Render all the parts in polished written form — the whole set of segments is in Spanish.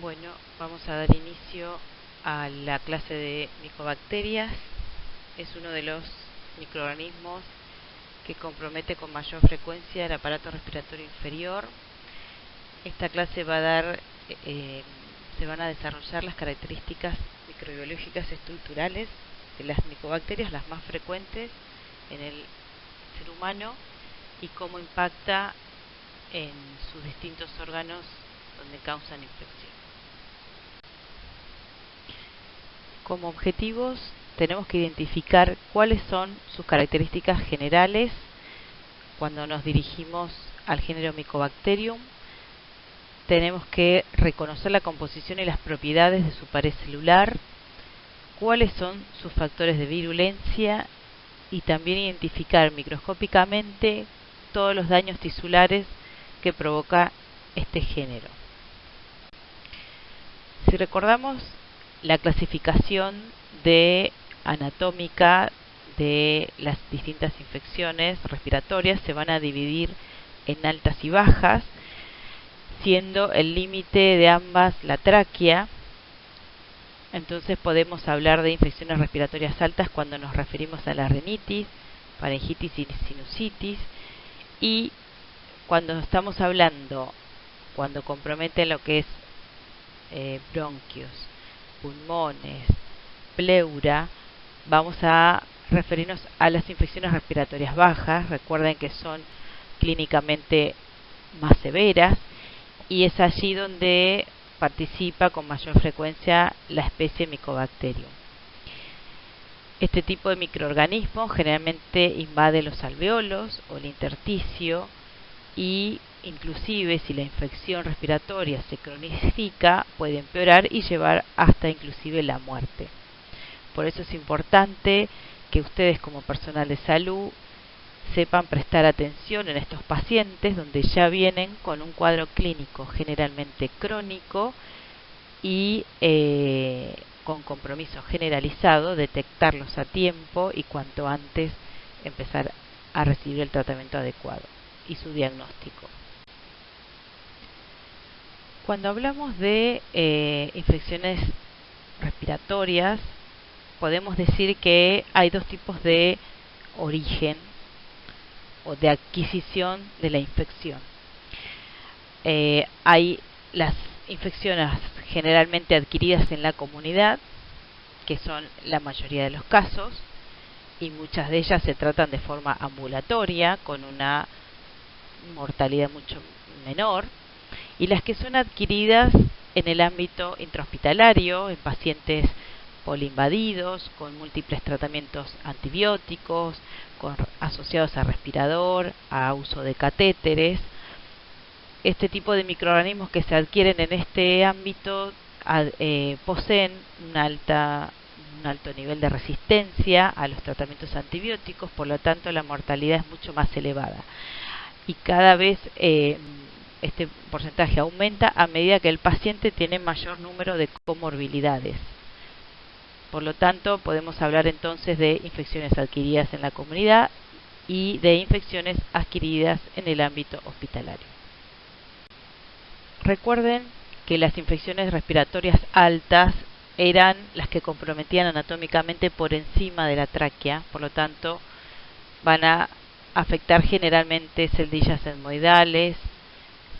Bueno, vamos a dar inicio a la clase de micobacterias. Es uno de los microorganismos que compromete con mayor frecuencia el aparato respiratorio inferior. Esta clase va a dar, se van a desarrollar las características microbiológicas estructurales de las micobacterias, las más frecuentes en el ser humano, y cómo impacta en sus distintos órganos donde causan infección. Como objetivos tenemos que identificar cuáles son sus características generales cuando nos dirigimos al género Mycobacterium. Tenemos que reconocer la composición y las propiedades de su pared celular, cuáles son sus factores de virulencia y también identificar microscópicamente todos los daños tisulares que provoca este género. Si recordamos la clasificación anatómica de las distintas infecciones respiratorias, se van a dividir en altas y bajas, siendo el límite de ambas la tráquea. Entonces podemos hablar de infecciones respiratorias altas cuando nos referimos a la rinitis, faringitis y sinusitis, y cuando estamos hablando, cuando compromete lo que es bronquios, pulmones, pleura, vamos a referirnos a las infecciones respiratorias bajas. Recuerden que son clínicamente más severas y es allí donde participa con mayor frecuencia la especie Mycobacterium. Este tipo de microorganismo generalmente invade los alveolos o el intersticio, y inclusive si la infección respiratoria se cronifica puede empeorar y llevar hasta inclusive la muerte. Por eso es importante que ustedes como personal de salud sepan prestar atención en estos pacientes donde ya vienen con un cuadro clínico generalmente crónico y con compromiso generalizado, detectarlos a tiempo y cuanto antes empezar a recibir el tratamiento adecuado y su diagnóstico. Cuando hablamos de infecciones respiratorias, podemos decir que hay dos tipos de origen o de adquisición de la infección. Hay las infecciones generalmente adquiridas en la comunidad, que son la mayoría de los casos, y muchas de ellas se tratan de forma ambulatoria, con una mortalidad mucho menor, y las que son adquiridas en el ámbito intrahospitalario, en pacientes poliinvadidos, con múltiples tratamientos antibióticos, asociados a respirador, a uso de catéteres. Este tipo de microorganismos que se adquieren en este ámbito poseen un alto nivel de resistencia a los tratamientos antibióticos, por lo tanto la mortalidad es mucho más elevada. Y cada vez este porcentaje aumenta a medida que el paciente tiene mayor número de comorbilidades. Por lo tanto, podemos hablar entonces de infecciones adquiridas en la comunidad y de infecciones adquiridas en el ámbito hospitalario. Recuerden que las infecciones respiratorias altas eran las que comprometían anatómicamente por encima de la tráquea, por lo tanto van a afectar generalmente celdillas etmoidales,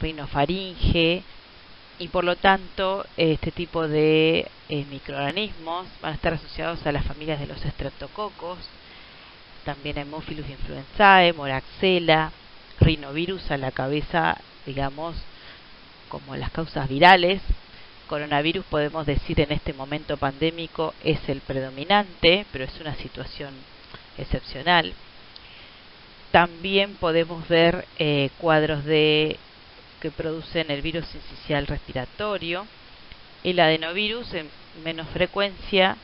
rinofaringe, y por lo tanto este tipo de microorganismos van a estar asociados a las familias de los estreptococos, también a Haemophilus influenzae, Moraxella, rinovirus a la cabeza, digamos, como las causas virales. Coronavirus podemos decir en este momento pandémico es el predominante, pero es una situación excepcional. También podemos ver cuadros que producen el virus sincicial respiratorio, el adenovirus en menos frecuencia,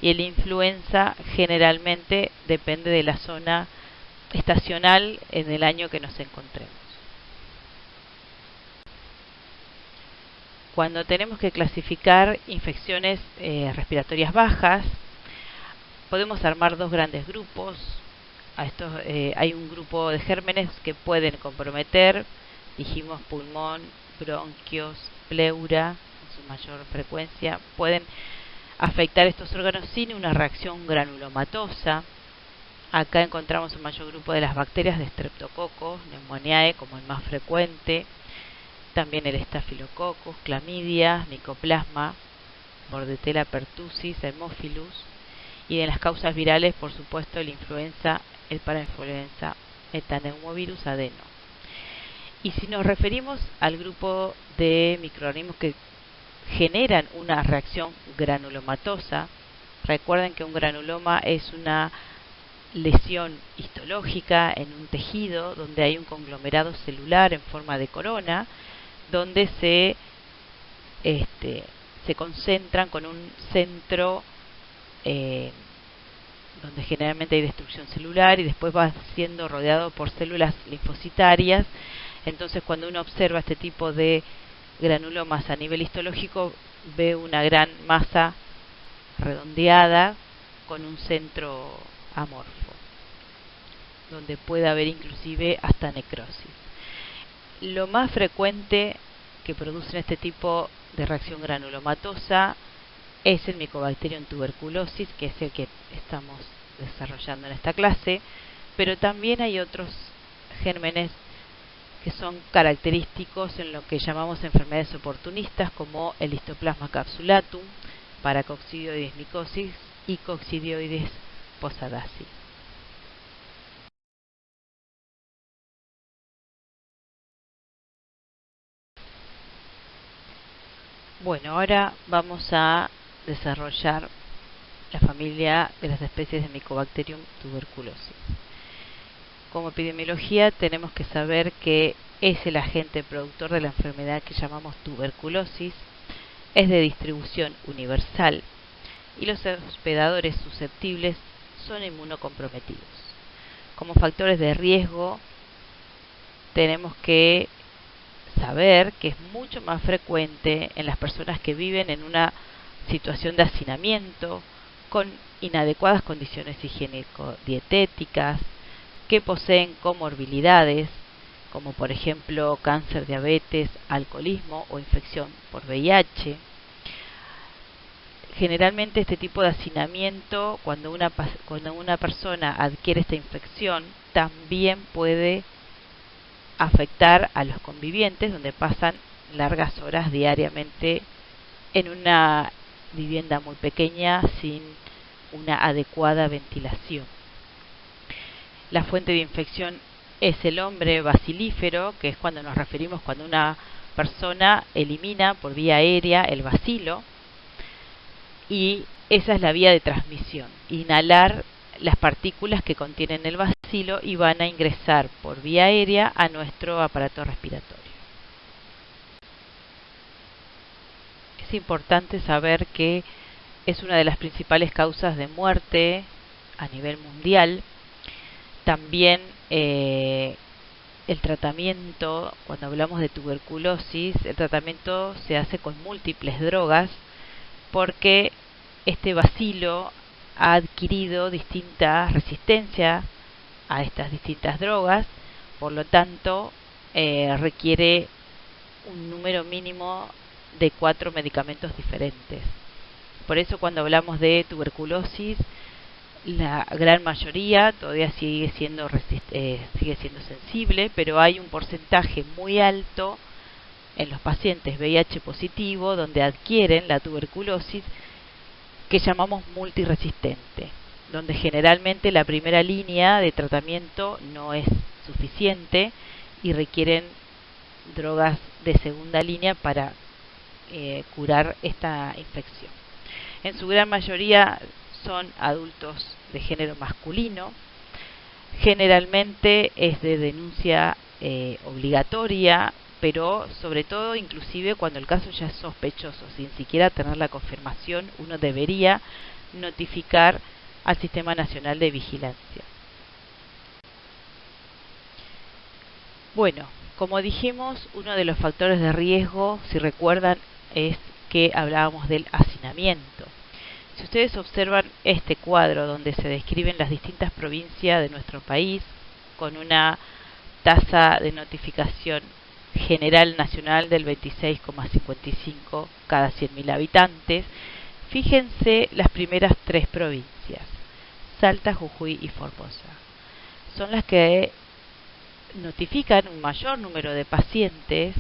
y el influenza generalmente depende de la zona estacional en el año que nos encontremos. Cuando tenemos que clasificar infecciones respiratorias bajas, podemos armar dos grandes grupos. Hay un grupo de gérmenes que pueden comprometer, dijimos, pulmón, bronquios, pleura, su mayor frecuencia, pueden afectar estos órganos sin una reacción granulomatosa. Acá encontramos un mayor grupo de las bacterias de Streptococcus pneumoniae como el más frecuente, también el Staphylococcus, Clamidia, Mycoplasma, Bordetella pertussis, Haemophilus, y de las causas virales, por supuesto, el influenza, el parainfluenza, metaneumovirus, adeno. Y si nos referimos al grupo de microorganismos que generan una reacción granulomatosa, recuerden que un granuloma es una lesión histológica en un tejido donde hay un conglomerado celular en forma de corona, donde se concentran con un centro donde generalmente hay destrucción celular y después va siendo rodeado por células linfocitarias. Entonces, cuando uno observa este tipo de granulomas a nivel histológico, ve una gran masa redondeada con un centro amorfo, donde puede haber inclusive hasta necrosis. Lo más frecuente que producen este tipo de reacción granulomatosa es el Mycobacterium tuberculosis, que es el que estamos desarrollando en esta clase, pero también hay otros gérmenes que son característicos en lo que llamamos enfermedades oportunistas, como el Histoplasma capsulatum, Paracoccidioides mycosis y Coccidioides posadacea. Bueno, ahora vamos a desarrollar la familia de las especies de Mycobacterium tuberculosis. Como epidemiología tenemos que saber que es el agente productor de la enfermedad que llamamos tuberculosis, es de distribución universal y los hospedadores susceptibles son inmunocomprometidos. Como factores de riesgo tenemos que saber que es mucho más frecuente en las personas que viven en una situación de hacinamiento, con inadecuadas condiciones higiénico-dietéticas, que poseen comorbilidades, como por ejemplo cáncer, diabetes, alcoholismo o infección por VIH. Generalmente este tipo de hacinamiento, cuando una persona adquiere esta infección, también puede afectar a los convivientes, donde pasan largas horas diariamente en una vivienda muy pequeña sin una adecuada ventilación. La fuente de infección es el hombre bacilífero, que es cuando nos referimos cuando una persona elimina por vía aérea el bacilo, y esa es la vía de transmisión, inhalar las partículas que contienen el bacilo y van a ingresar por vía aérea a nuestro aparato respiratorio. Es importante saber que es una de las principales causas de muerte a nivel mundial. También el tratamiento, cuando hablamos de tuberculosis, el tratamiento se hace con múltiples drogas porque este bacilo ha adquirido distinta resistencia a estas distintas drogas, por lo tanto requiere un número mínimo de 4 medicamentos diferentes. Por eso cuando hablamos de tuberculosis, la gran mayoría todavía sigue siendo sensible, pero hay un porcentaje muy alto en los pacientes VIH positivo donde adquieren la tuberculosis, que llamamos multiresistente, donde generalmente la primera línea de tratamiento no es suficiente y requieren drogas de segunda línea para curar esta infección. En su gran mayoría son adultos de género masculino. Generalmente es de denuncia obligatoria, pero sobre todo inclusive cuando el caso ya es sospechoso, sin siquiera tener la confirmación, uno debería notificar al Sistema Nacional de Vigilancia. Bueno, como dijimos, uno de los factores de riesgo, si recuerdan, es que hablábamos del hacinamiento. Si ustedes observan este cuadro donde se describen las distintas provincias de nuestro país con una tasa de notificación general nacional del 26,55 cada 100.000 habitantes. Fíjense las primeras tres provincias, Salta, Jujuy y Formosa. Son las que notifican un mayor número de pacientes,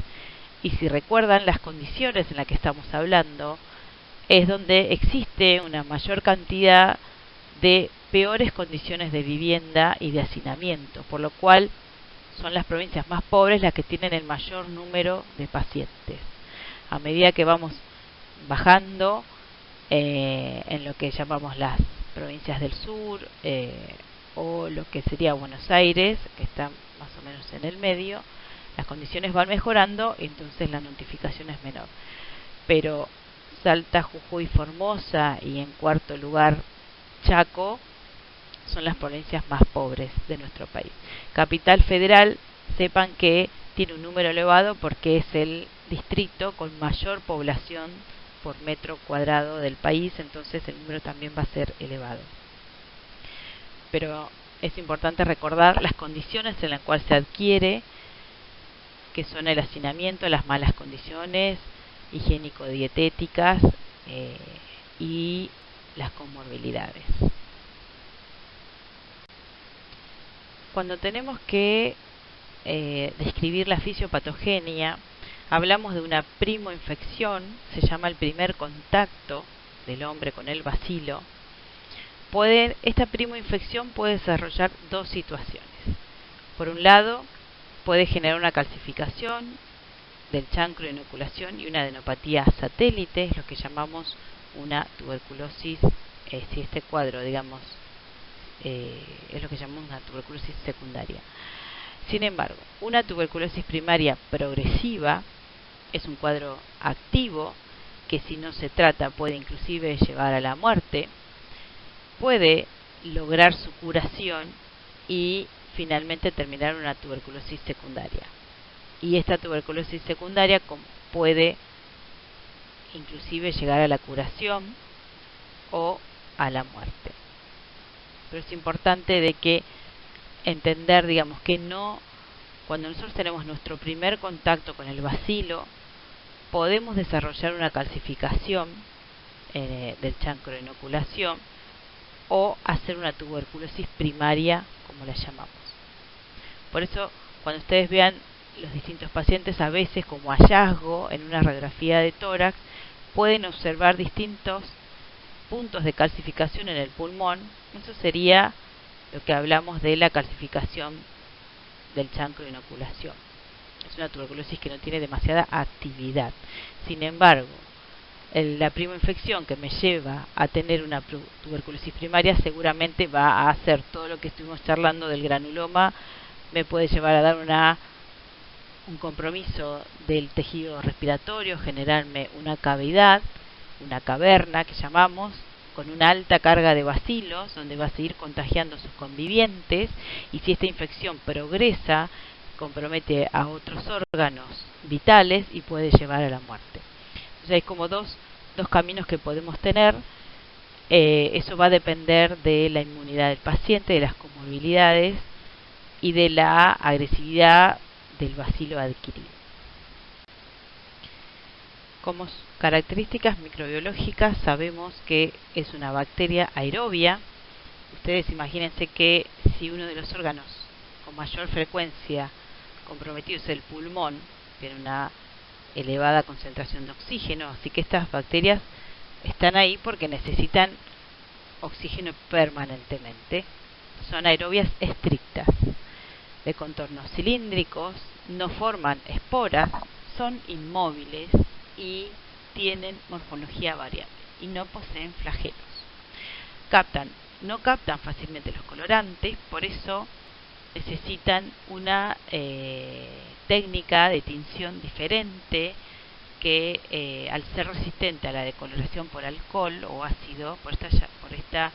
y si recuerdan las condiciones en las que estamos hablando, es donde existe una mayor cantidad de peores condiciones de vivienda y de hacinamiento, por lo cual son las provincias más pobres las que tienen el mayor número de pacientes. A medida que vamos bajando en lo que llamamos las provincias del sur, o lo que sería Buenos Aires, que está más o menos en el medio, las condiciones van mejorando y entonces la notificación es menor. Pero Salta, Jujuy, Formosa y en cuarto lugar Chaco son las provincias más pobres de nuestro país. Capital Federal, sepan que tiene un número elevado porque es el distrito con mayor población por metro cuadrado del país, entonces el número también va a ser elevado. Pero es importante recordar las condiciones en las cuales se adquiere, que son el hacinamiento, las malas condiciones higiénico-dietéticas y las comorbilidades. Cuando tenemos que describir la fisiopatogenia, hablamos de una primoinfección, se llama el primer contacto del hombre con el bacilo. Esta primoinfección puede desarrollar dos situaciones. Por un lado, puede generar una calcificación del chancro de inoculación y una adenopatía satélite, es lo que llamamos una tuberculosis, si este cuadro, digamos, es lo que llamamos una tuberculosis secundaria. Sin embargo, una tuberculosis primaria progresiva es un cuadro activo que, si no se trata, puede inclusive llevar a la muerte. Puede lograr su curación y finalmente terminar una tuberculosis secundaria. Y esta tuberculosis secundaria puede inclusive llegar a la curación o a la muerte. Pero es importante de que entender, digamos, que no, cuando nosotros tenemos nuestro primer contacto con el bacilo, podemos desarrollar una calcificación del chancro de inoculación o hacer una tuberculosis primaria, como la llamamos. Por eso, cuando ustedes vean los distintos pacientes, a veces como hallazgo en una radiografía de tórax, pueden observar distintos puntos de calcificación en el pulmón. Eso sería lo que hablamos de la calcificación del chancro de inoculación. Es una tuberculosis que no tiene demasiada actividad. Sin embargo, la primoinfección que me lleva a tener una tuberculosis primaria seguramente va a hacer todo lo que estuvimos charlando del granuloma, me puede llevar a dar un compromiso del tejido respiratorio, generarme una cavidad, una caverna que llamamos, con una alta carga de bacilos, donde va a seguir contagiando a sus convivientes, y si esta infección progresa, compromete a otros órganos vitales y puede llevar a la muerte. Entonces hay como dos caminos que podemos tener. Eso va a depender de la inmunidad del paciente, de las comorbilidades y de la agresividad del bacilo adquirido. Como características microbiológicas, sabemos que es una bacteria aerobia. Ustedes imagínense que si uno de los órganos con mayor frecuencia comprometido es el pulmón, tiene una elevada concentración de oxígeno, así que estas bacterias están ahí porque necesitan oxígeno permanentemente. Son aerobias estrictas, de contornos cilíndricos, no forman esporas, son inmóviles y tienen morfología variable y no poseen flagelos. No captan fácilmente los colorantes, por eso necesitan una técnica de tinción diferente que, al ser resistente a la decoloración por alcohol o ácido, por esta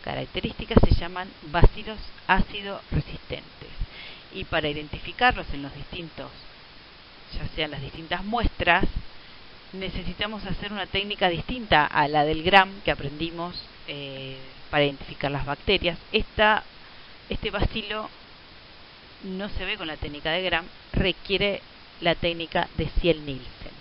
característica, se llaman bacilos ácido resistentes. Y para identificarlos en los distintos, ya sean las distintas muestras, necesitamos hacer una técnica distinta a la del Gram que aprendimos para identificar las bacterias. Este bacilo no se ve con la técnica de Gram, requiere la técnica de Ziehl-Neelsen.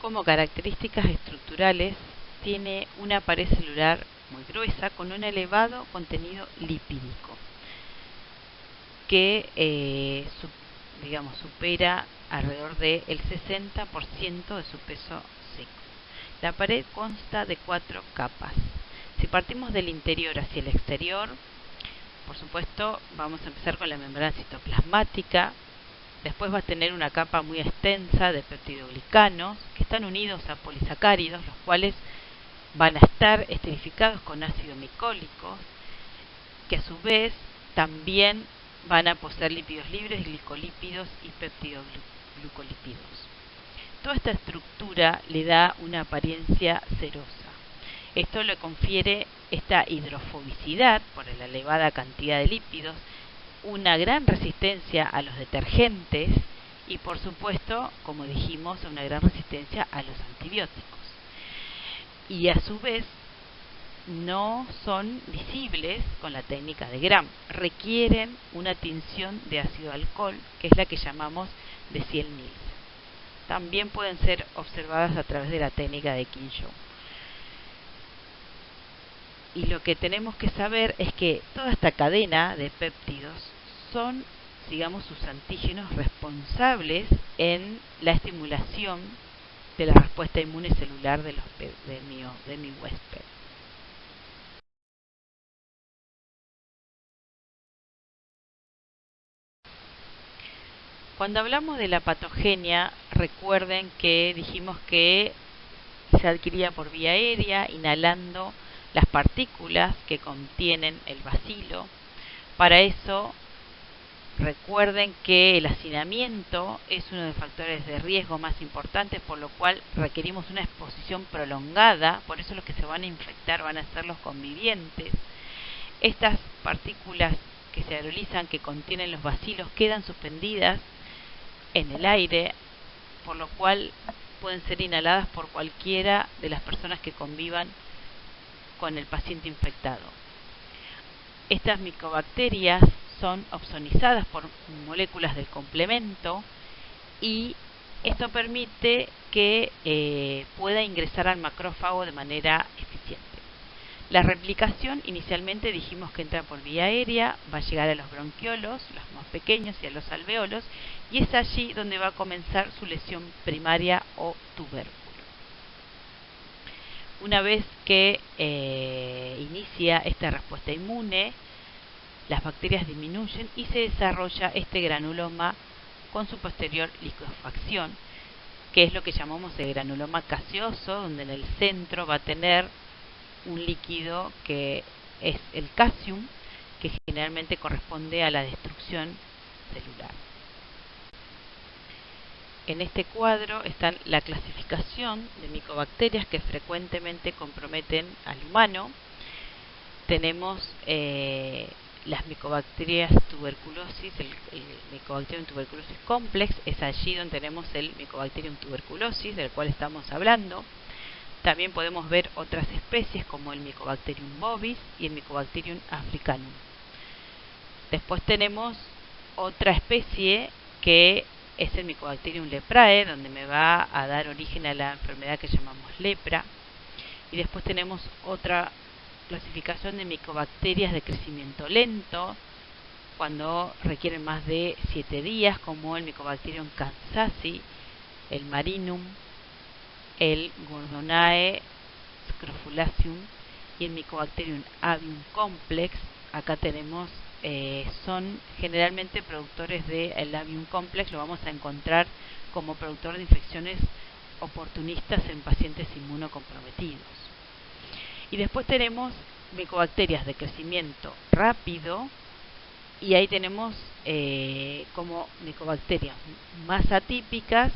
Como características estructurales, tiene una pared celular muy gruesa con un elevado contenido lipídico que supera alrededor del 60% de su peso seco. La pared consta de 4 capas. Si partimos del interior hacia el exterior, por supuesto vamos a empezar con la membrana citoplasmática. Después va a tener una capa muy extensa de peptidoglicanos que están unidos a polisacáridos, los cuales van a estar esterificados con ácido micólico, que a su vez también van a poseer lípidos libres, glicolípidos y peptidoglucolípidos. Toda esta estructura le da una apariencia cerosa. Esto le confiere esta hidrofobicidad por la elevada cantidad de lípidos, una gran resistencia a los detergentes y, por supuesto, como dijimos, una gran resistencia a los antibióticos. Y a su vez no son visibles con la técnica de Gram, requieren una tinción de ácido alcohol, que es la que llamamos de Ziehl-Neelsen. También pueden ser observadas a través de la técnica de Kinshou. Y lo que tenemos que saber es que toda esta cadena de péptidos son, digamos, sus antígenos responsables en la estimulación de la respuesta inmune celular de mi huésped. Cuando hablamos de la patogenia, recuerden que dijimos que se adquiría por vía aérea, inhalando las partículas que contienen el bacilo. Para eso, recuerden que el hacinamiento es uno de los factores de riesgo más importantes, por lo cual requerimos una exposición prolongada. Por eso los que se van a infectar van a ser los convivientes. Estas partículas que se aerolizan, que contienen los bacilos, quedan suspendidas en el aire, por lo cual pueden ser inhaladas por cualquiera de las personas que convivan con el paciente infectado. Estas micobacterias son opsonizadas por moléculas del complemento y esto permite que pueda ingresar al macrófago de manera eficiente. La replicación inicialmente dijimos que entra por vía aérea, va a llegar a los bronquiolos, los más pequeños, y a los alvéolos, y es allí donde va a comenzar su lesión primaria o tubérculo. Una vez que inicia esta respuesta inmune, las bacterias disminuyen y se desarrolla este granuloma con su posterior liquefacción, que es lo que llamamos el granuloma gaseoso, donde en el centro va a tener un líquido que es el calcium, que generalmente corresponde a la destrucción celular. En este cuadro está la clasificación de micobacterias que frecuentemente comprometen al humano. Tenemos las micobacterias tuberculosis, el Mycobacterium tuberculosis complex, es allí donde tenemos el Mycobacterium tuberculosis, del cual estamos hablando. También podemos ver otras especies como el Mycobacterium bovis y el Mycobacterium africanum. Después tenemos otra especie que es el Mycobacterium leprae, donde me va a dar origen a la enfermedad que llamamos lepra. Y después tenemos otra clasificación de micobacterias de crecimiento lento, cuando requieren más de 7 días, como el Mycobacterium kansasi, el marinum, el Gordonae scrofulaceum y el Mycobacterium avium complex. Acá tenemos, son generalmente productores del avium complex, lo vamos a encontrar como productor de infecciones oportunistas en pacientes inmunocomprometidos. Y después tenemos micobacterias de crecimiento rápido, y ahí tenemos como micobacterias más atípicas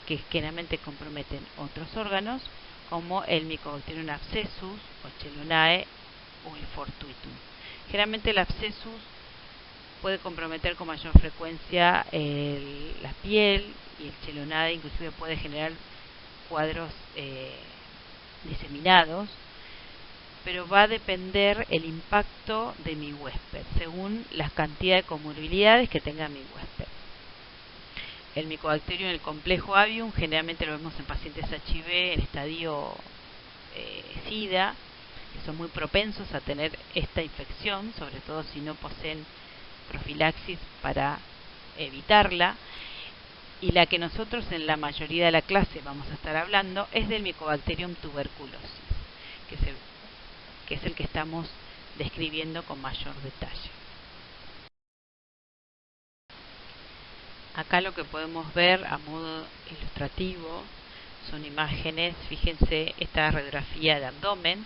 que generalmente comprometen otros órganos, como el Mycobacterium abscessus o Chelonae o el fortuitum. Generalmente el abscessus puede comprometer con mayor frecuencia la piel, y el Chelonae inclusive puede generar cuadros diseminados, pero va a depender el impacto de mi huésped, según la cantidad de comorbilidades que tenga mi huésped. El Mycobacterium en el complejo avium generalmente lo vemos en pacientes HIV en estadio SIDA, que son muy propensos a tener esta infección, sobre todo si no poseen profilaxis para evitarla. Y la que nosotros en la mayoría de la clase vamos a estar hablando es del Mycobacterium tuberculosis, que es el que estamos describiendo con mayor detalle. Acá lo que podemos ver a modo ilustrativo son imágenes, fíjense esta radiografía de abdomen,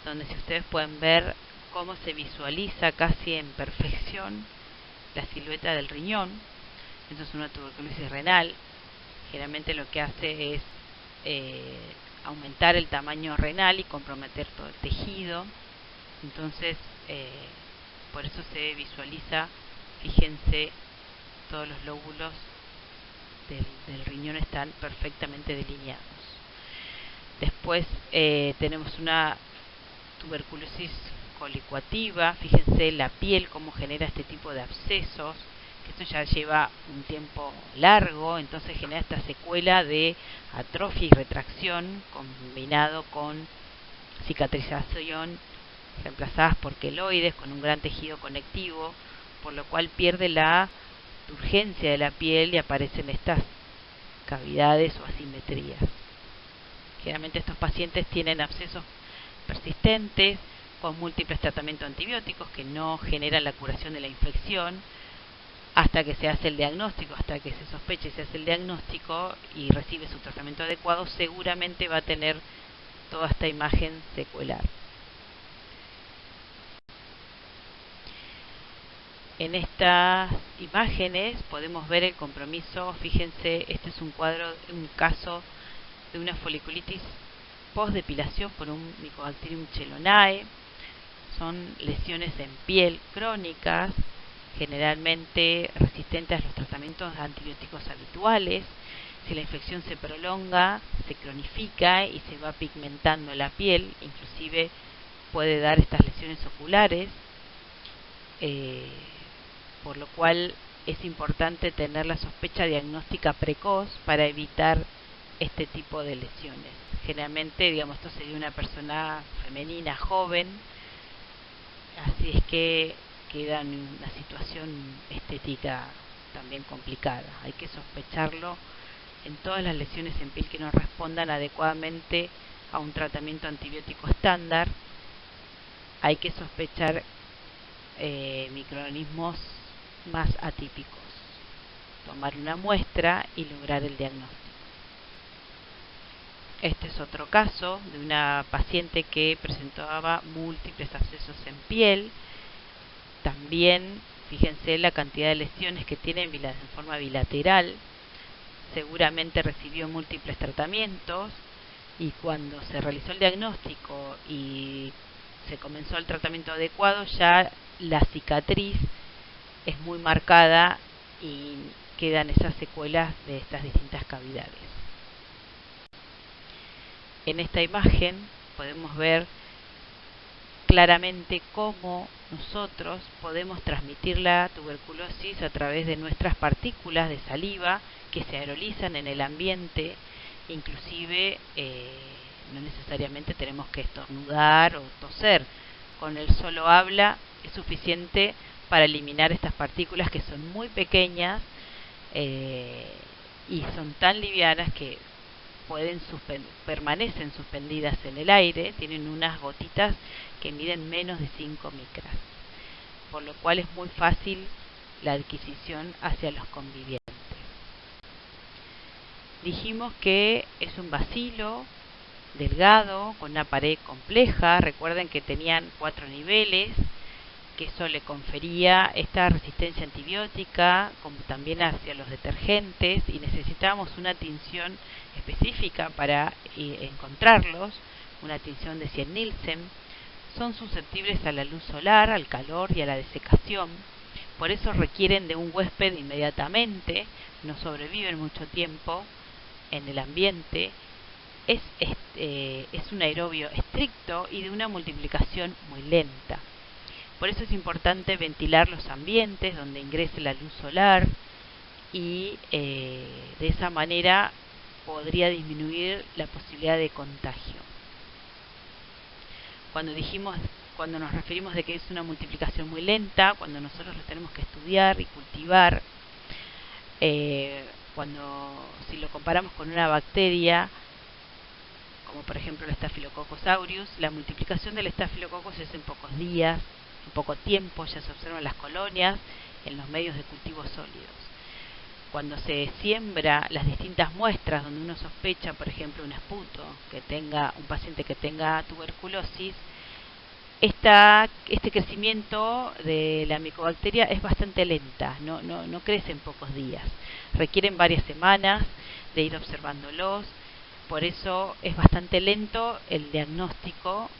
donde si ustedes pueden ver cómo se visualiza casi en perfección la silueta del riñón. Esto es una tuberculosis renal. Generalmente lo que hace es aumentar el tamaño renal y comprometer todo el tejido. Entonces, por eso se visualiza, fíjense, todos los lóbulos del riñón están perfectamente delineados. Después tenemos una tuberculosis colicoactiva. Fíjense la piel cómo genera este tipo de abscesos, que esto ya lleva un tiempo largo, entonces genera esta secuela de atrofia y retracción combinado con cicatrización reemplazadas por queloides con un gran tejido conectivo, por lo cual pierde la turgencia de la piel y aparecen estas cavidades o asimetrías. Generalmente estos pacientes tienen abscesos persistentes con múltiples tratamientos antibióticos que no generan la curación de la infección hasta que se hace el diagnóstico, hasta que se sospeche y se hace el diagnóstico y recibe su tratamiento adecuado, seguramente va a tener toda esta imagen secuelar. En estas imágenes podemos ver el compromiso. Fíjense, este es un caso de una foliculitis post-depilación por un Mycobacterium chelonae. Son lesiones en piel crónicas, generalmente resistentes a los tratamientos antibióticos habituales. Si la infección se prolonga, se cronifica y se va pigmentando la piel, inclusive puede dar estas lesiones oculares, por lo cual es importante tener la sospecha diagnóstica precoz para evitar este tipo de lesiones. Generalmente, digamos, esto sería una persona femenina joven, así es que queda en una situación estética también complicada. Hay que sospecharlo en todas las lesiones en piel que no respondan adecuadamente a un tratamiento antibiótico estándar. Hay que sospechar microorganismos más atípicos, tomar una muestra y lograr el diagnóstico. Este es otro caso de una paciente que presentaba múltiples abscesos en piel. También, fíjense la cantidad de lesiones que tiene en forma bilateral. Seguramente recibió múltiples tratamientos y cuando se realizó el diagnóstico y se comenzó el tratamiento adecuado, ya la cicatriz es muy marcada y quedan esas secuelas de estas distintas cavidades. En esta imagen podemos ver claramente cómo nosotros podemos transmitir la tuberculosis a través de nuestras partículas de saliva que se aerolizan en el ambiente. Inclusive no necesariamente tenemos que estornudar o toser. Con el solo habla es suficiente para eliminar estas partículas que son muy pequeñas y son tan livianas que permanecen suspendidas en el aire. Tienen unas gotitas que miden menos de 5 micras, por lo cual es muy fácil la adquisición hacia los convivientes. Dijimos que es un bacilo delgado con una pared compleja. Recuerden que tenían 4 niveles, que eso le confería esta resistencia antibiótica, como también hacia los detergentes, y necesitábamos una tinción específica para encontrarlos, una tinción de 100 Nielsen. Son susceptibles a la luz solar, al calor y a la desecación. Por eso requieren de un huésped inmediatamente, no sobreviven mucho tiempo en el ambiente. es un aerobio estricto y de una multiplicación muy lenta. Por eso es importante ventilar los ambientes donde ingrese la luz solar y de esa manera podría disminuir la posibilidad de contagio. Cuando nos referimos de que es una multiplicación muy lenta, cuando nosotros lo tenemos que estudiar y cultivar, si lo comparamos con una bacteria, como por ejemplo el Staphylococcus aureus, la multiplicación del Staphylococcus es en pocos días, en poco tiempo, ya se observan las colonias en los medios de cultivo sólidos. Cuando se siembra las distintas muestras donde uno sospecha, por ejemplo, un esputo, un paciente que tenga tuberculosis, este crecimiento de la micobacteria es bastante lenta, no crece en pocos días, requieren varias semanas de ir observándolos, por eso es bastante lento el diagnóstico,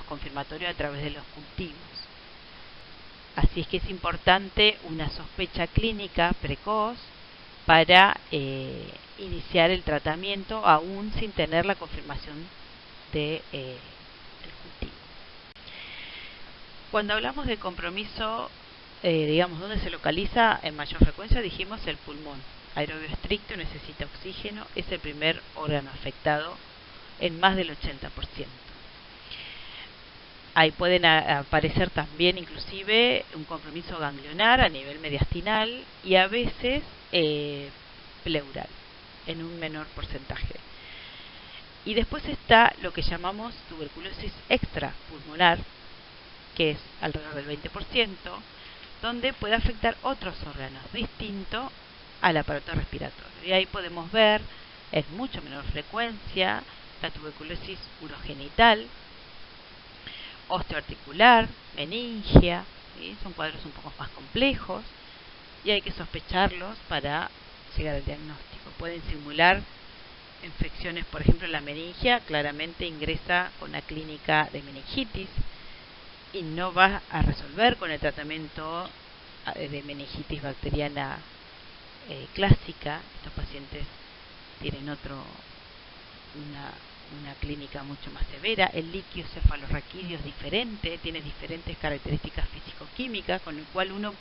confirmatorio a través de los cultivos. Así es que es importante una sospecha clínica precoz para iniciar el tratamiento aún sin tener la confirmación del cultivo. Cuando hablamos de compromiso, ¿dónde se localiza en mayor frecuencia? Dijimos el pulmón. Aerobio estricto, necesita oxígeno, es el primer órgano afectado en más del 80%. Ahí pueden aparecer también inclusive un compromiso ganglionar a nivel mediastinal y a veces pleural, en un menor porcentaje. Y después está lo que llamamos tuberculosis extrapulmonar, que es alrededor del 20%, donde puede afectar otros órganos distintos al aparato respiratorio. Y ahí podemos ver en mucho menor frecuencia la tuberculosis urogenital, osteoarticular, meningia, ¿sí? Son cuadros un poco más complejos y hay que sospecharlos para llegar al diagnóstico. Pueden simular infecciones, por ejemplo, la meningia claramente ingresa con la clínica de meningitis y no va a resolver con el tratamiento de meningitis bacteriana clásica. Estos pacientes tienen una clínica mucho más severa. El líquido cefalorraquídeo es diferente, tiene diferentes características físico-químicas, con el cual uno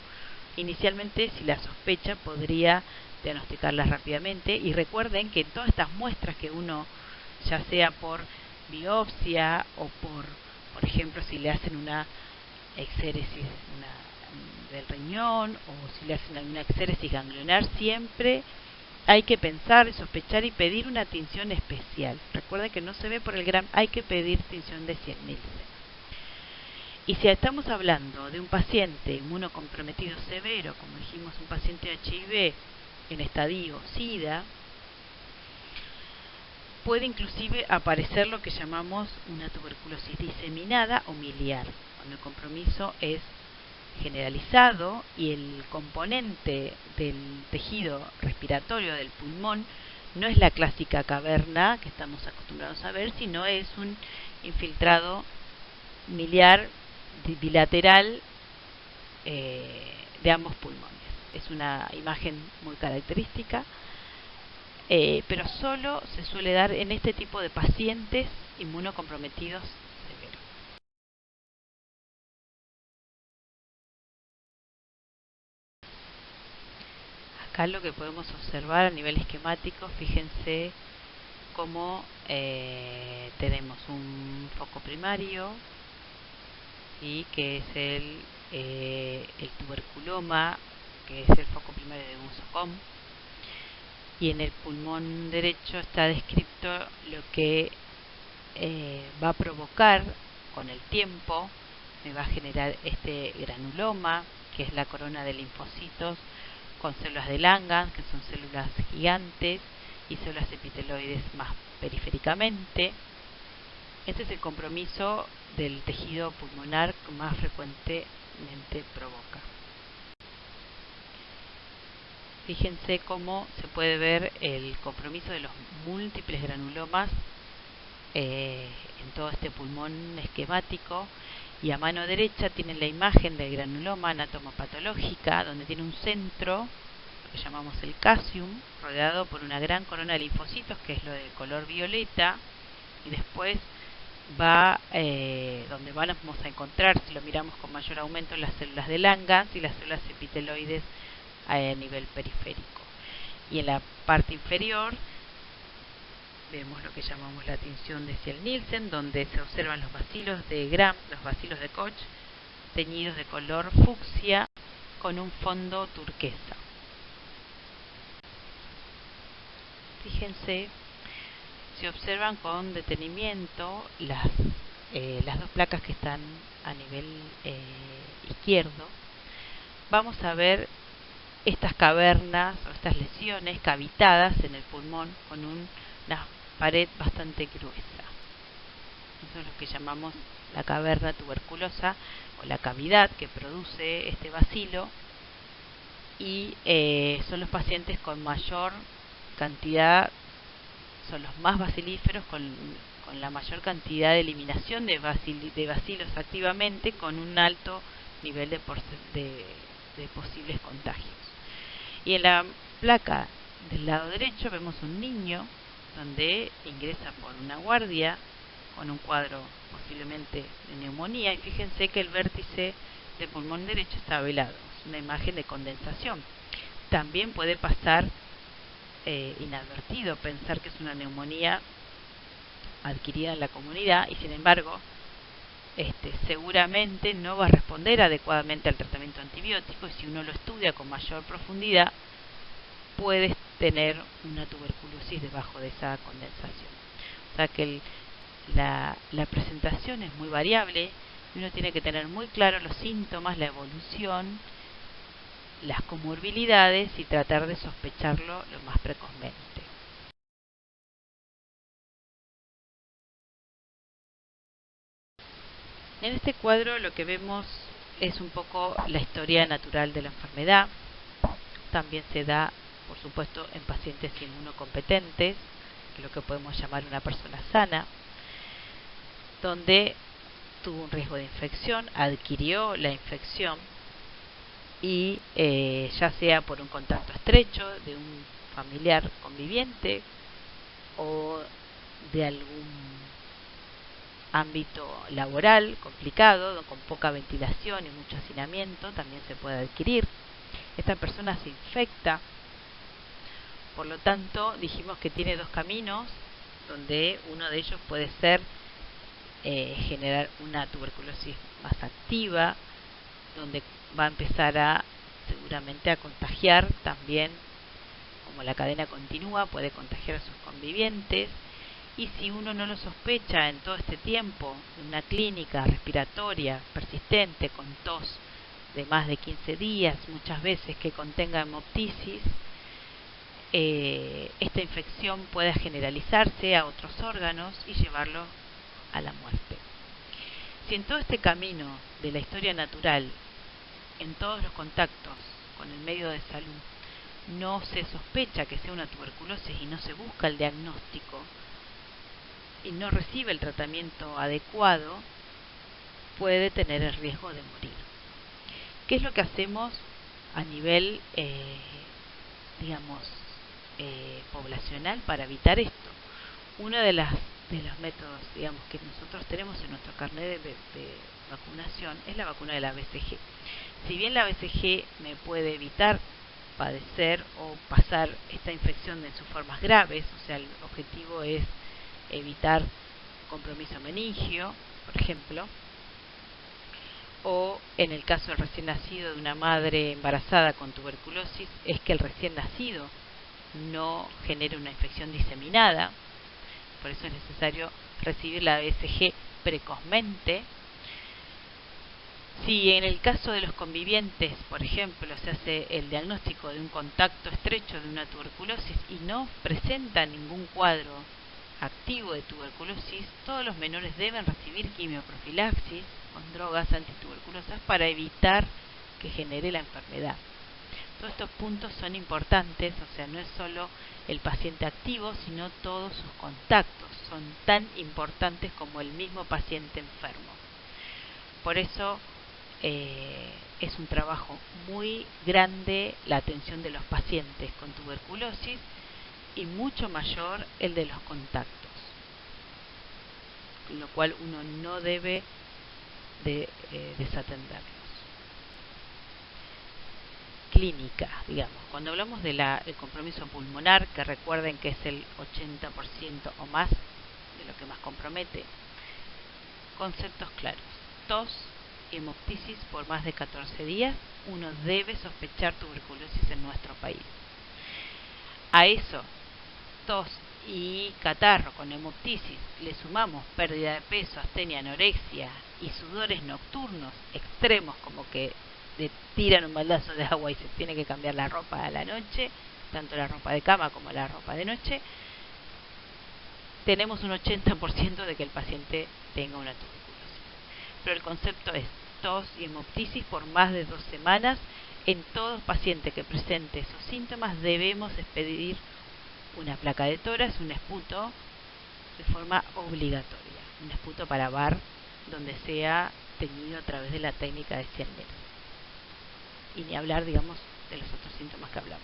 inicialmente, si la sospecha, podría diagnosticarlas rápidamente. Y recuerden que todas estas muestras que uno, ya sea por biopsia o por ejemplo, si le hacen una exéresis del riñón o si le hacen alguna exéresis ganglionar, siempre hay que pensar, sospechar y pedir una tinción especial. Recuerden que no se ve por el gramo, hay que pedir tinción de 100 miligramos. Y si estamos hablando de un paciente inmunocomprometido severo, como dijimos, un paciente HIV en estadio SIDA, puede inclusive aparecer lo que llamamos una tuberculosis diseminada o miliar, cuando el compromiso es generalizado y el componente del tejido respiratorio del pulmón no es la clásica caverna que estamos acostumbrados a ver, sino es un infiltrado miliar bilateral de ambos pulmones. Es una imagen muy característica, pero solo se suele dar en este tipo de pacientes inmunocomprometidos severos. Acá lo que podemos observar a nivel esquemático, fíjense cómo tenemos un foco primario, ¿sí? Que es el tuberculoma, que es el foco primario de Gusocom, y en el pulmón derecho está descrito lo que va a provocar con el tiempo, me va a generar este granuloma, que es la corona de linfocitos con células de Langhans, que son células gigantes, y células epiteloides más periféricamente. Este es el compromiso del tejido pulmonar que más frecuentemente provoca. Fíjense cómo se puede ver el compromiso de los múltiples granulomas en todo este pulmón esquemático, y a mano derecha tienen la imagen del granuloma anatomopatológica, donde tiene un centro que llamamos el casium, rodeado por una gran corona de linfocitos, que es lo de color violeta, y después va donde vamos a encontrar, si lo miramos con mayor aumento, las células de Langhans y las células epiteloides a nivel periférico. Y en la parte inferior vemos lo que llamamos la tinción de Zell-Nielsen, donde se observan los bacilos de Gram, los bacilos de Koch, teñidos de color fucsia con un fondo turquesa. Fíjense, si observan con detenimiento las dos placas que están a nivel izquierdo, vamos a ver estas cavernas o estas lesiones cavitadas en el pulmón con una pared bastante gruesa. Eso es lo que llamamos la caverna tuberculosa o la cavidad que produce este bacilo, y son los pacientes con mayor cantidad, son los más bacilíferos, con la mayor cantidad de eliminación de bacilos activamente, con un alto nivel de posibles contagios. Y en la placa del lado derecho vemos un niño donde ingresa por una guardia con un cuadro posiblemente de neumonía, y fíjense que el vértice del pulmón derecho está velado, es una imagen de condensación. También puede pasar inadvertido, pensar que es una neumonía adquirida en la comunidad, y sin embargo seguramente no va a responder adecuadamente al tratamiento antibiótico, y si uno lo estudia con mayor profundidad puede tener una tuberculosis debajo de esa condensación. O sea que la presentación es muy variable y uno tiene que tener muy claro los síntomas, la evolución, las comorbilidades y tratar de sospecharlo lo más precozmente. En este cuadro lo que vemos es un poco la historia natural de la enfermedad. También se da, por supuesto, en pacientes inmunocompetentes, que es lo que podemos llamar una persona sana, donde tuvo un riesgo de infección, adquirió la infección, y ya sea por un contacto estrecho de un familiar conviviente o de algún ámbito laboral complicado, con poca ventilación y mucho hacinamiento, también se puede adquirir. Esta persona se infecta, por lo tanto dijimos que tiene dos caminos, donde uno de ellos puede ser generar una tuberculosis más activa, donde va a empezar seguramente a contagiar también, como la cadena continúa, puede contagiar a sus convivientes. Y si uno no lo sospecha en todo este tiempo, en una clínica respiratoria persistente con tos de más de 15 días, muchas veces que contenga hemoptisis, esta infección puede generalizarse a otros órganos y llevarlo a la muerte. Si en todo este camino de la historia natural, en todos los contactos con el medio de salud, no se sospecha que sea una tuberculosis y no se busca el diagnóstico y no recibe el tratamiento adecuado, puede tener el riesgo de morir. ¿Qué es lo que hacemos a nivel, poblacional para evitar esto? Uno de los métodos, que nosotros tenemos en nuestro carnet de vacunación es la vacuna de la BCG. Si bien la BCG me puede evitar padecer o pasar esta infección en sus formas graves, o sea, el objetivo es evitar compromiso meningio, por ejemplo, o en el caso del recién nacido de una madre embarazada con tuberculosis, es que el recién nacido no genere una infección diseminada. Por eso es necesario recibir la BCG precozmente. Si en el caso de los convivientes, por ejemplo, se hace el diagnóstico de un contacto estrecho de una tuberculosis y no presenta ningún cuadro activo de tuberculosis, todos los menores deben recibir quimioprofilaxis con drogas antituberculosas para evitar que genere la enfermedad. Todos estos puntos son importantes, o sea, no es solo el paciente activo, sino todos sus contactos son tan importantes como el mismo paciente enfermo. Por eso es un trabajo muy grande la atención de los pacientes con tuberculosis y mucho mayor el de los contactos, con lo cual uno no debe de desatenderlos. Clínica, digamos, cuando hablamos del compromiso pulmonar, que recuerden que es el 80% o más de lo que más compromete, conceptos claros: tos y hemoptisis por más de 14 días, uno debe sospechar tuberculosis en nuestro país. A eso, tos y catarro con hemoptisis, le sumamos pérdida de peso, astenia, anorexia y sudores nocturnos extremos, como que le tiran un baldazo de agua y se tiene que cambiar la ropa a la noche, tanto la ropa de cama como la ropa de noche, tenemos un 80% de que el paciente tenga una tuberculosis. Pero el concepto es tos y hemoptisis por más de 2 semanas. En todo paciente que presente esos síntomas debemos expedir una placa de tórax, un esputo de forma obligatoria, un esputo para VAR donde sea teñido a través de la técnica de Cianlet. Y ni hablar, digamos, de los otros síntomas que hablamos.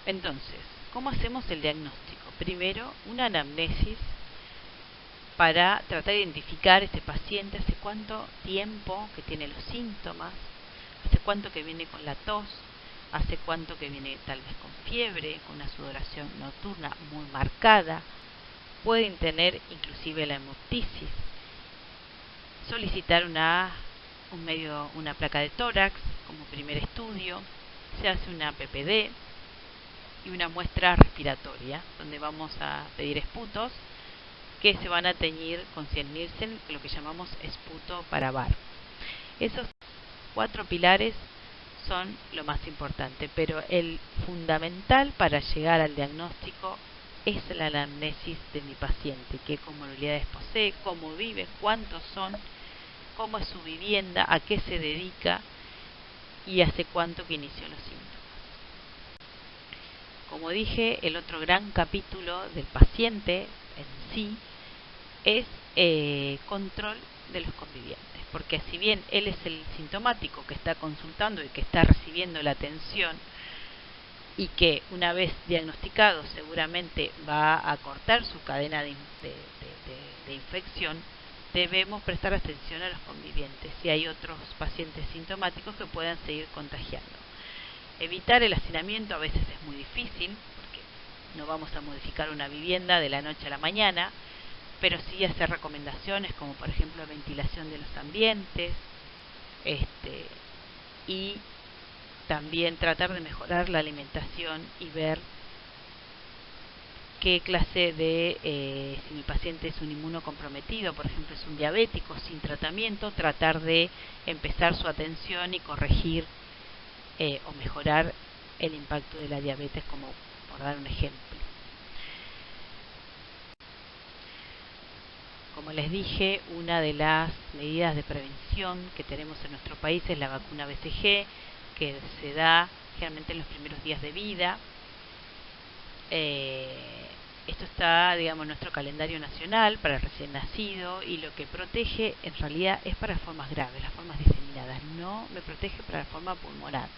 Entonces, ¿cómo hacemos el diagnóstico? Primero, una anamnesis para tratar de identificar este paciente, hace cuánto tiempo que tiene los síntomas, hace cuánto que viene con la tos, hace cuánto que viene tal vez con fiebre, con una sudoración nocturna muy marcada, pueden tener inclusive la hemoptisis, solicitar una placa de tórax como primer estudio, se hace una PPD y una muestra respiratoria, donde vamos a pedir esputos que se van a teñir con Cian-Nielsen, lo que llamamos esputo para VAR. Esos 4 pilares son lo más importante, pero el fundamental para llegar al diagnóstico es la anamnesis de mi paciente: qué comorbilidades posee, cómo vive, cuántos son, cómo es su vivienda, a qué se dedica y hace cuánto que inició los síntomas. Como dije, el otro gran capítulo del paciente en sí es control de los convivientes, porque si bien él es el sintomático que está consultando y que está recibiendo la atención, y que una vez diagnosticado seguramente va a cortar su cadena de infección, debemos prestar atención a los convivientes si hay otros pacientes sintomáticos que puedan seguir contagiando. Evitar el hacinamiento a veces es muy difícil, porque no vamos a modificar una vivienda de la noche a la mañana, pero sí hacer recomendaciones como por ejemplo ventilación de los ambientes, y también tratar de mejorar la alimentación y ver qué clase de, si mi paciente es un inmunocomprometido, por ejemplo es un diabético sin tratamiento, tratar de empezar su atención y corregir o mejorar el impacto de la diabetes, como por dar un ejemplo. Como les dije, una de las medidas de prevención que tenemos en nuestro país es la vacuna BCG, que se da generalmente en los primeros días de vida. Esto está, digamos, en nuestro calendario nacional para el recién nacido, y lo que protege en realidad es para formas graves, las formas diseminadas. No me protege para la forma pulmonar,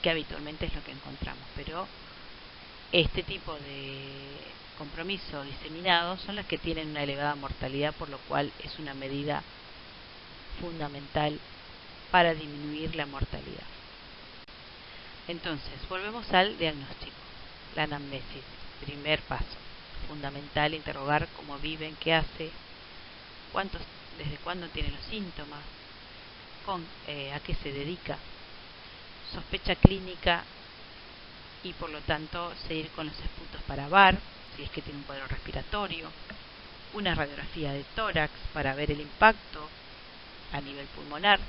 que habitualmente es lo que encontramos, pero este tipo de compromiso diseminados son las que tienen una elevada mortalidad, por lo cual es una medida fundamental para disminuir la mortalidad. Entonces, volvemos al diagnóstico, la anamnesis, primer paso, fundamental: interrogar cómo viven, qué hace, desde cuándo tiene los síntomas, a qué se dedica, sospecha clínica y por lo tanto seguir con los esputos para VAR, si es que tiene un cuadro respiratorio, una radiografía de tórax para ver el impacto a nivel pulmonar,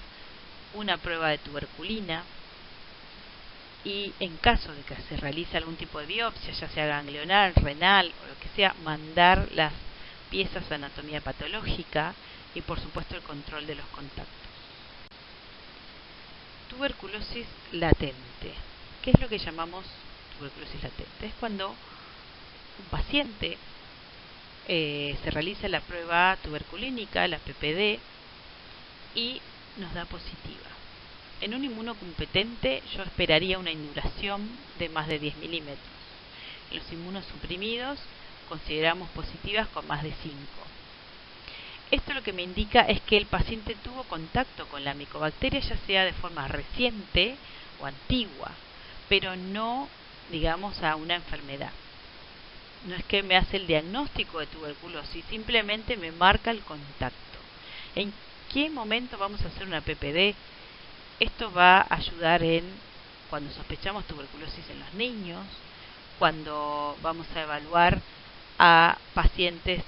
una prueba de tuberculina, y en caso de que se realice algún tipo de biopsia, ya sea ganglionar, renal o lo que sea, mandar las piezas de anatomía patológica y por supuesto el control de los contactos. Tuberculosis latente. ¿Qué es lo que llamamos tuberculosis latente? Es cuando un paciente se realiza la prueba tuberculínica, la PPD, y nos da positiva. En un inmunocompetente yo esperaría una induración de más de 10 milímetros. En los inmunosuprimidos consideramos positivas con más de 5. Esto lo que me indica es que el paciente tuvo contacto con la micobacteria, ya sea de forma reciente o antigua, pero no, digamos, a una enfermedad. No es que me hace el diagnóstico de tuberculosis, simplemente me marca el contacto. ¿En qué momento vamos a hacer una PPD? Esto va a ayudar cuando sospechamos tuberculosis en los niños, cuando vamos a evaluar a pacientes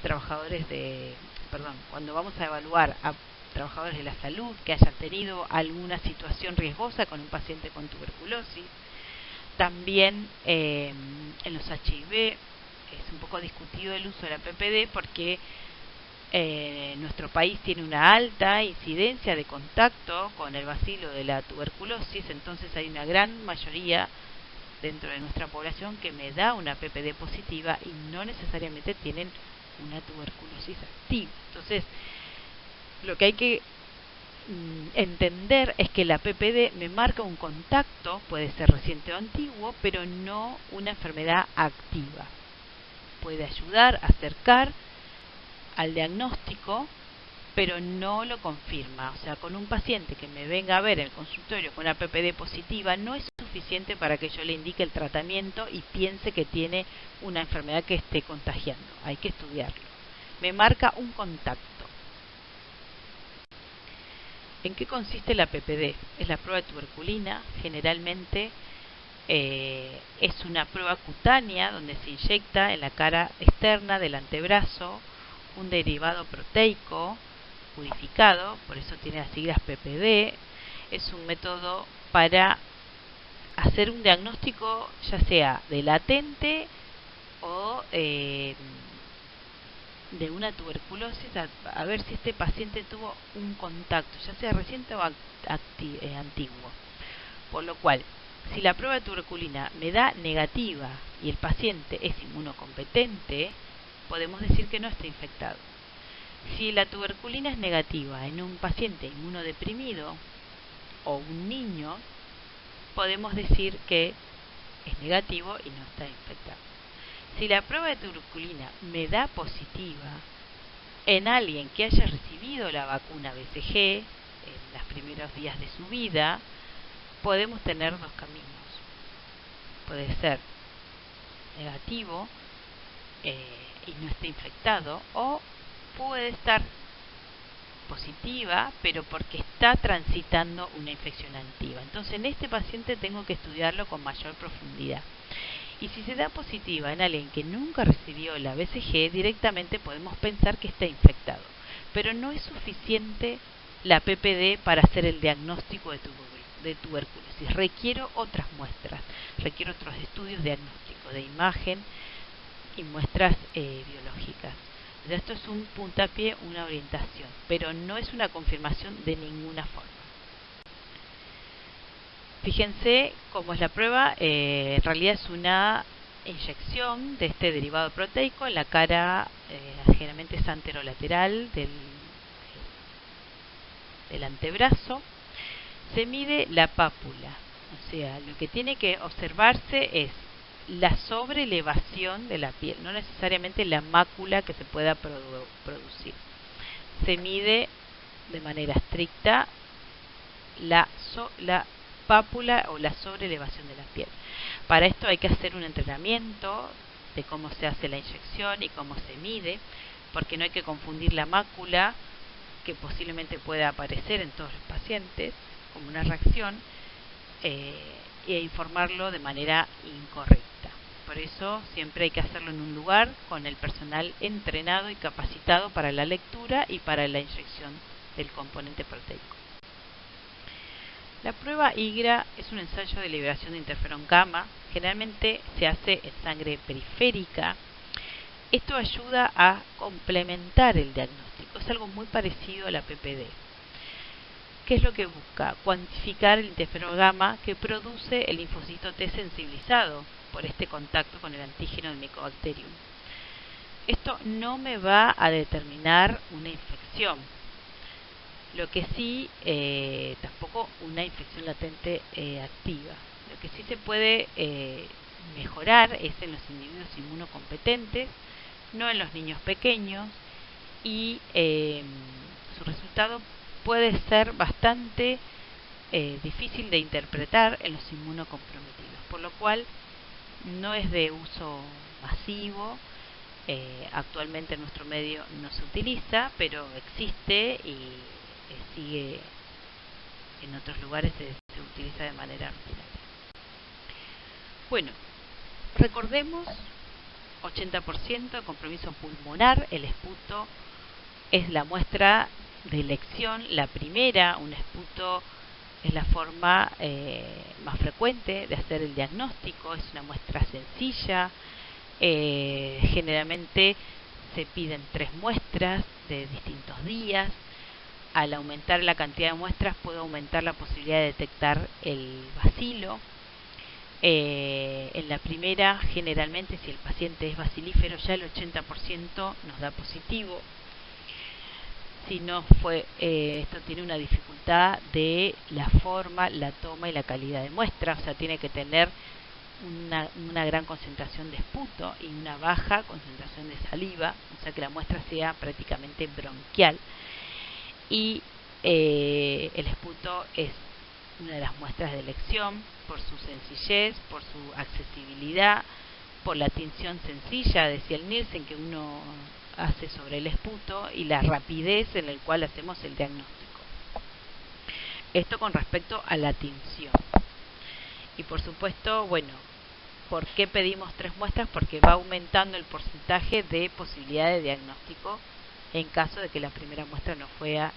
cuando vamos a evaluar a trabajadores de la salud que hayan tenido alguna situación riesgosa con un paciente con tuberculosis. También en los HIV es un poco discutido el uso de la PPD porque nuestro país tiene una alta incidencia de contacto con el bacilo de la tuberculosis, entonces hay una gran mayoría dentro de nuestra población que me da una PPD positiva y no necesariamente tienen una tuberculosis activa. Entonces, lo que hay que entender es que la PPD me marca un contacto, puede ser reciente o antiguo, pero no una enfermedad activa. Puede ayudar a acercar al diagnóstico, pero no lo confirma. O sea, con un paciente que me venga a ver en el consultorio con una PPD positiva no es suficiente para que yo le indique el tratamiento y piense que tiene una enfermedad que esté contagiando. Hay que estudiarlo. Me marca un contacto. ¿En qué consiste la PPD? Es la prueba de tuberculina. Generalmente es una prueba cutánea donde se inyecta en la cara externa del antebrazo un derivado proteico purificado, por eso tiene las siglas PPD. Es un método para hacer un diagnóstico ya sea de latente o de una tuberculosis, a ver si este paciente tuvo un contacto, ya sea reciente o antiguo. Por lo cual, si la prueba de tuberculina me da negativa y el paciente es inmunocompetente, podemos decir que no está infectado. Si la tuberculina es negativa en un paciente inmunodeprimido o un niño, podemos decir que es negativo y no está infectado. Si la prueba de tuberculina me da positiva en alguien que haya recibido la vacuna BCG en los primeros días de su vida, podemos tener dos caminos. Puede ser negativo y no está infectado, o puede estar positiva, pero porque está transitando una infección activa. Entonces, en este paciente tengo que estudiarlo con mayor profundidad. Y si se da positiva en alguien que nunca recibió la BCG, directamente podemos pensar que está infectado. Pero no es suficiente la PPD para hacer el diagnóstico de tuberculosis. Requiero otras muestras, requiero otros estudios diagnósticos de imagen y muestras biológicas. Esto es un puntapié, una orientación, pero no es una confirmación de ninguna forma. Fíjense cómo es la prueba. En realidad es una inyección de este derivado proteico en la cara, generalmente es anterolateral del antebrazo. Se mide la pápula, o sea, lo que tiene que observarse es la sobrelevación de la piel, no necesariamente la mácula que se pueda producir. Se mide de manera estricta la pápula o la sobrelevación de la piel. Para esto hay que hacer un entrenamiento de cómo se hace la inyección y cómo se mide, porque no hay que confundir la mácula, que posiblemente pueda aparecer en todos los pacientes como una reacción, e informarlo de manera incorrecta. Por eso siempre hay que hacerlo en un lugar con el personal entrenado y capacitado para la lectura y para la inyección del componente proteico. La prueba IGRA es un ensayo de liberación de interferón gamma. Generalmente se hace en sangre periférica. Esto ayuda a complementar el diagnóstico. Es algo muy parecido a la PPD. ¿Qué es lo que busca? Cuantificar el interferón gamma que produce el linfocito T sensibilizado por este contacto con el antígeno del Mycobacterium. Esto no me va a determinar una infección. Lo que sí, tampoco una infección latente activa. Lo que sí se puede mejorar es en los individuos inmunocompetentes, no en los niños pequeños, y su resultado puede ser bastante difícil de interpretar en los inmunocomprometidos, por lo cual no es de uso masivo. Actualmente en nuestro medio no se utiliza, pero existe y sigue en otros lugares, se utiliza de manera rutinaria. Bueno, recordemos, 80% de compromiso pulmonar. El esputo es la muestra de elección, la primera. Un esputo es la forma más frecuente de hacer el diagnóstico, es una muestra sencilla. Generalmente se piden 3 muestras de distintos días. Al aumentar la cantidad de muestras puede aumentar la posibilidad de detectar el bacilo. En la primera, generalmente, si el paciente es bacilífero, ya el 80% nos da positivo. Si no fue, esto tiene una dificultad de la forma, la toma y la calidad de muestra, o sea, tiene que tener una gran concentración de esputo y una baja concentración de saliva, o sea que la muestra sea prácticamente bronquial. Y el esputo es una de las muestras de elección por su sencillez, por su accesibilidad, por la tinción sencilla, decía el Nielsen, que uno hace sobre el esputo, y la rapidez en la cual hacemos el diagnóstico. Esto con respecto a la tinción. Y por supuesto, bueno, ¿por qué pedimos 3 muestras? Porque va aumentando el porcentaje de posibilidad de diagnóstico en caso de que la primera muestra no fuera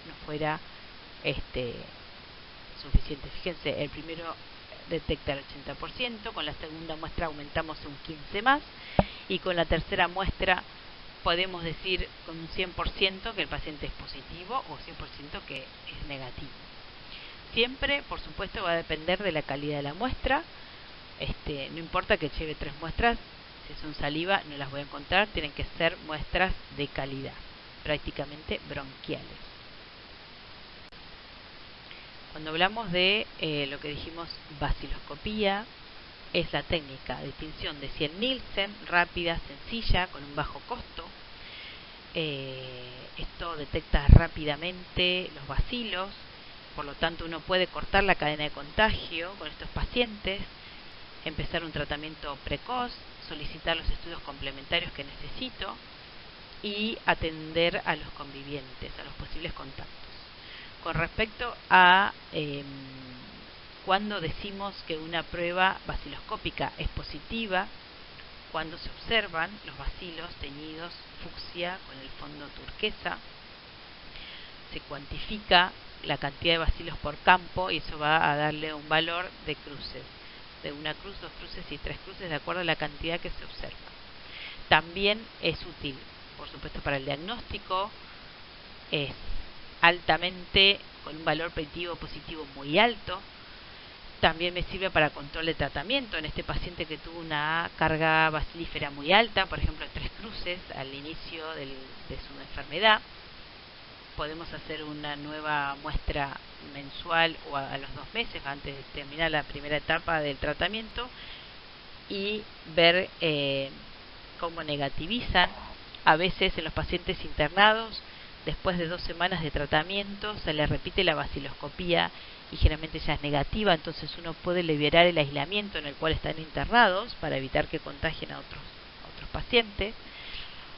suficiente. Fíjense, el primero detecta el 80%, con la segunda muestra aumentamos un 15 más, y con la tercera muestra podemos decir con un 100% que el paciente es positivo o 100% que es negativo. Siempre, por supuesto, va a depender de la calidad de la muestra. No importa que lleve 3 muestras, si son saliva no las voy a encontrar, tienen que ser muestras de calidad, prácticamente bronquiales. Cuando hablamos de lo que dijimos, baciloscopía, es la técnica de tinción de Ciel-Nielsen, rápida, sencilla, con un bajo costo. Esto detecta rápidamente los bacilos, por lo tanto uno puede cortar la cadena de contagio con estos pacientes, empezar un tratamiento precoz, solicitar los estudios complementarios que necesito y atender a los convivientes, a los posibles contactos. Con respecto a cuando decimos que una prueba baciloscópica es positiva, cuando se observan los bacilos teñidos fucsia con el fondo turquesa, se cuantifica la cantidad de bacilos por campo y eso va a darle un valor de cruces, de 1 cruz, 2 cruces y 3 cruces, de acuerdo a la cantidad que se observa. También es útil, por supuesto, para el diagnóstico. Es altamente, con un valor predictivo positivo muy alto. También me sirve para control de tratamiento en este paciente que tuvo una carga bacilífera muy alta, por ejemplo 3 cruces al inicio de su enfermedad. Podemos hacer una nueva muestra mensual o a los 2 meses antes de terminar la primera etapa del tratamiento y ver cómo negativizan. A veces en los pacientes internados, después de 2 semanas de tratamiento, se le repite la baciloscopía y generalmente ya es negativa, entonces uno puede liberar el aislamiento en el cual están internados para evitar que contagien a otros pacientes.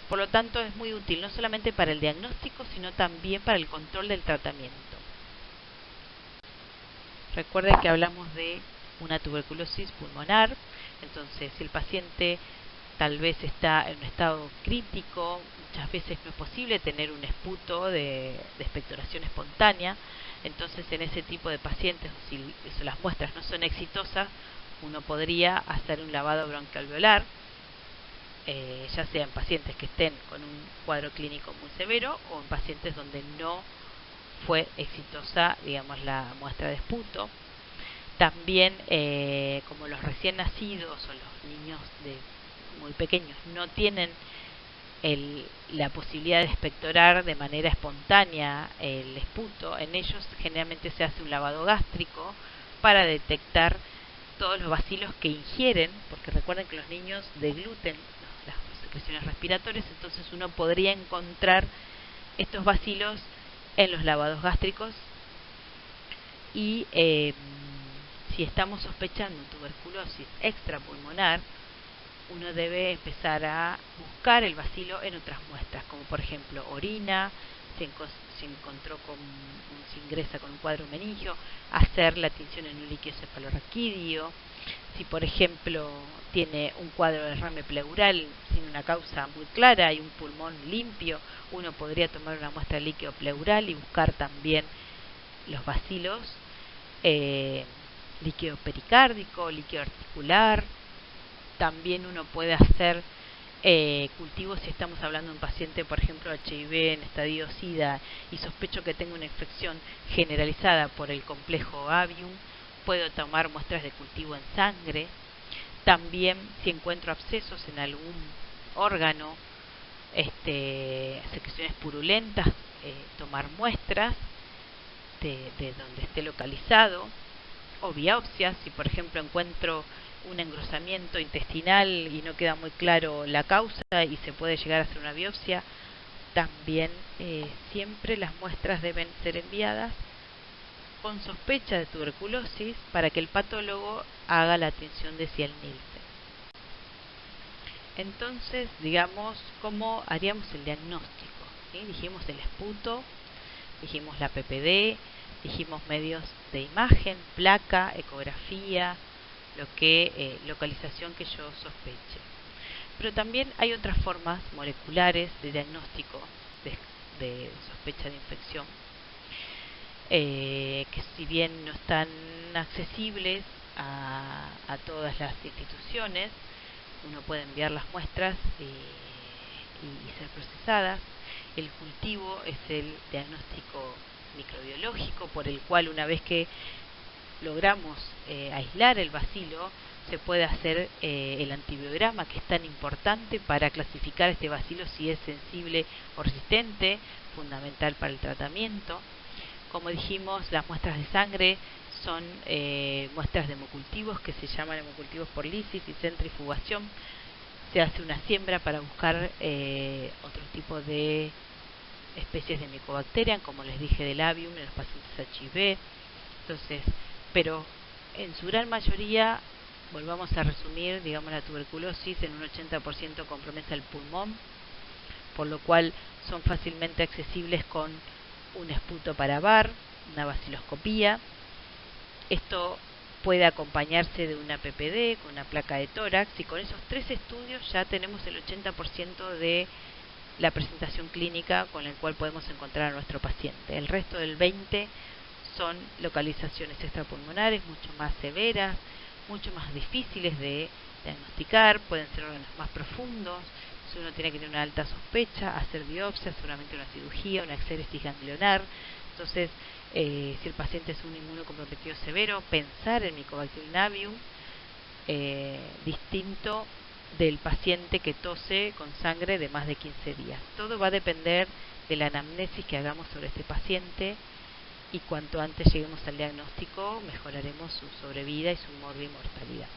Por lo tanto, es muy útil no solamente para el diagnóstico, sino también para el control del tratamiento. Recuerden que hablamos de una tuberculosis pulmonar, entonces si el paciente tal vez está en un estado crítico, muchas veces no es posible tener un esputo de expectoración espontánea, entonces en ese tipo de pacientes, si las muestras no son exitosas, uno podría hacer un lavado broncoalveolar, ya sea en pacientes que estén con un cuadro clínico muy severo o en pacientes donde no fue exitosa, digamos, la muestra de esputo. También, como los recién nacidos o los niños muy pequeños no tienen la posibilidad de expectorar de manera espontánea el esputo. En ellos generalmente se hace un lavado gástrico para detectar todos los bacilos que ingieren, porque recuerden que los niños degluten las secreciones respiratorias, entonces uno podría encontrar estos bacilos en los lavados gástricos y si estamos sospechando tuberculosis extrapulmonar, uno debe empezar a buscar el bacilo en otras muestras, como por ejemplo orina, se encontró se ingresa con un cuadro meningio, hacer la tinción en un líquido cefalorraquídeo. Si por ejemplo tiene un cuadro de derrame pleural sin una causa muy clara y un pulmón limpio, uno podría tomar una muestra de líquido pleural y buscar también los bacilos, líquido pericárdico, líquido articular. También uno puede hacer cultivos si estamos hablando de un paciente, por ejemplo, HIV en estadio SIDA y sospecho que tenga una infección generalizada por el complejo avium, puedo tomar muestras de cultivo en sangre. También si encuentro abscesos en algún órgano, secreciones purulentas, tomar muestras de donde esté localizado, o biopsias, si por ejemplo encuentro un engrosamiento intestinal y no queda muy claro la causa y se puede llegar a hacer una biopsia, también siempre las muestras deben ser enviadas con sospecha de tuberculosis para que el patólogo haga la tinción de Ziel-Nielsen. Entonces, digamos, ¿cómo haríamos el diagnóstico? ¿Sí? Dijimos el esputo, dijimos la PPD, dijimos medios de imagen, placa, ecografía, localización que yo sospeche. Pero también hay otras formas moleculares de diagnóstico de sospecha de infección, que si bien no están accesibles a todas las instituciones, uno puede enviar las muestras y ser procesadas. El cultivo es el diagnóstico microbiológico por el cual, una vez que logramos aislar el bacilo, se puede hacer el antibiograma, que es tan importante para clasificar este bacilo si es sensible o resistente, fundamental para el tratamiento. Como dijimos, las muestras de sangre son muestras de hemocultivos que se llaman hemocultivos por lisis y centrifugación. Se hace una siembra para buscar otro tipo de especies de Mycobacterium, como les dije, del avium en los pacientes HIV. Entonces, pero en su gran mayoría, volvamos a resumir, digamos, la tuberculosis en un 80% compromete el pulmón, por lo cual son fácilmente accesibles con un esputo para VAR, una baciloscopía. Esto puede acompañarse de una PPD, con una placa de tórax, y con esos 3 estudios ya tenemos el 80% de la presentación clínica con el cual podemos encontrar a nuestro paciente. El resto del 20% son localizaciones extrapulmonares mucho más severas, mucho más difíciles de diagnosticar, pueden ser órganos más profundos, si uno tiene que tener una alta sospecha, hacer biopsia, seguramente una cirugía, una exéresis ganglionar. Entonces, si el paciente es un inmunocomprometido severo, pensar en Mycobacterium avium, distinto del paciente que tose con sangre de más de 15 días. Todo va a depender de la anamnesis que hagamos sobre este paciente, y cuanto antes lleguemos al diagnóstico, mejoraremos su sobrevida y su mortalidad.